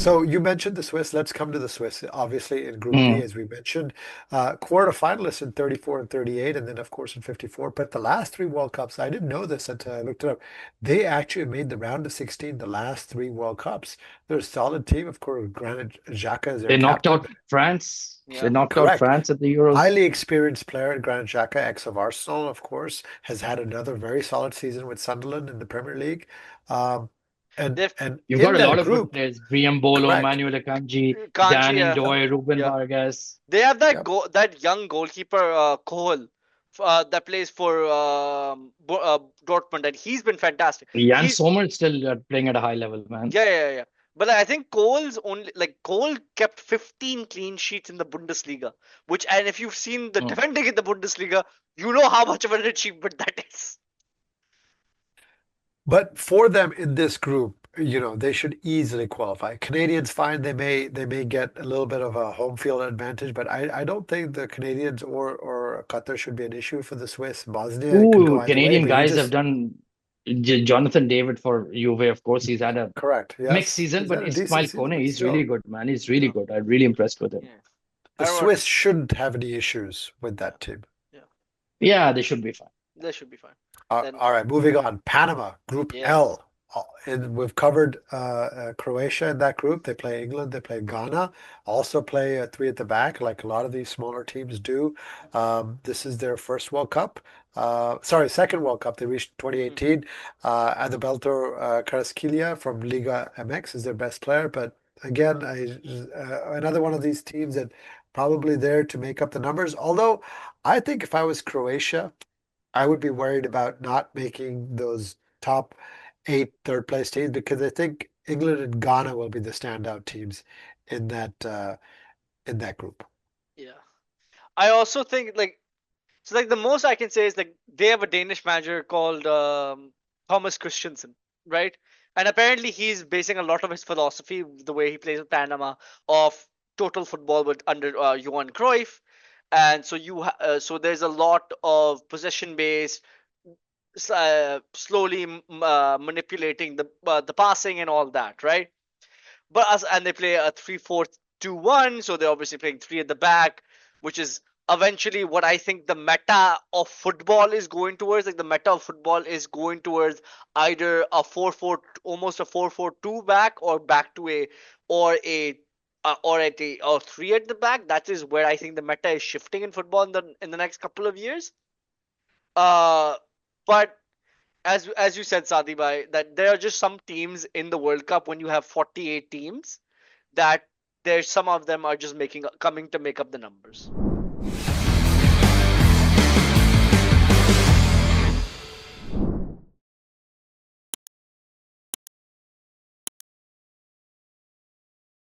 So you mentioned the Swiss. Let's come to the Swiss. Obviously, in Group B, Mm. as we mentioned, quarterfinalists in 34 and 38, and then of course in 54. But the last three World Cups, I didn't know this until I looked it up. They actually made the round of 16 the last three World Cups. They're a solid team. Of course, Granit Xhaka is their They knocked captain. out France. They Yeah. knocked out Correct. France at the Euros. Highly experienced player, Granit Xhaka, ex of Arsenal, of course, has had another very solid season with Sunderland in the Premier League. Um, and They've and You've got in a that lot of good group, players. Bolo, correct. Manuel Akanji, Dan Kanji, Ndoye, Ruben yeah. Vargas. They have Yep. that young goalkeeper Kohel, that plays for Dortmund, and he's been fantastic. Jan He's Sommer is still playing at a high level, man. yeah. But I think Cole kept 15 clean sheets in the Bundesliga, which, and if you've seen the Mm. defending in the Bundesliga, you know how much of an achievement that is. But for them in this group, they should easily qualify. Canadians fine, they may get a little bit of a home field advantage, but I don't think the Canadians or Qatar should be an issue for the Swiss. Bosnia could go Ooh, either way, Canadian but you guys have just done Jonathan David for Juve, of course. He's had a correct. mixed Yes, season, he's but had a decent Ismail season, Kone, but he's really still, good, man. He's really Yeah, good. I'm really impressed with him. yeah. the I remember, Swiss shouldn't have any issues with yeah, that team. yeah. Yeah, they should be fine. That should be fine. Uh, Then all right, moving on. Panama, Group yes, L. And we've covered Croatia in that group. They play England, they play Ghana, also play three at the back, like a lot of these smaller teams do. This is their first World Cup. Sorry, second World Cup. They reached hmm 2018. Adalberto Carrasquilla from Liga MX is their best player. But again, another one of these teams that probably there to make up the numbers. Although I think if I was Croatia, I would be worried about not making those top eight third place teams because I think England and Ghana will be the standout teams in that group. yeah. I also think the most I can say is like they have a Danish manager called Thomas Christiansen, right? And apparently he's basing a lot of his philosophy, the way he plays with Panama, of total football with under Johan Cruyff, and so there's a lot of possession based, slowly manipulating the passing and all that, right? And they play a 3-4-2-1, so they're obviously playing three at the back, which is eventually what I think the meta of football is going towards. Like the meta of football is going towards either a 4-4, almost a 4-4-2 back, or back to a or a or at a or three at the back. That is where I think the meta is shifting in football in the next couple of years. Uh, but as you said, Sadi bhai, that there are just some teams in the World Cup when you have 48 teams that there's some of them are just making coming to make up the numbers.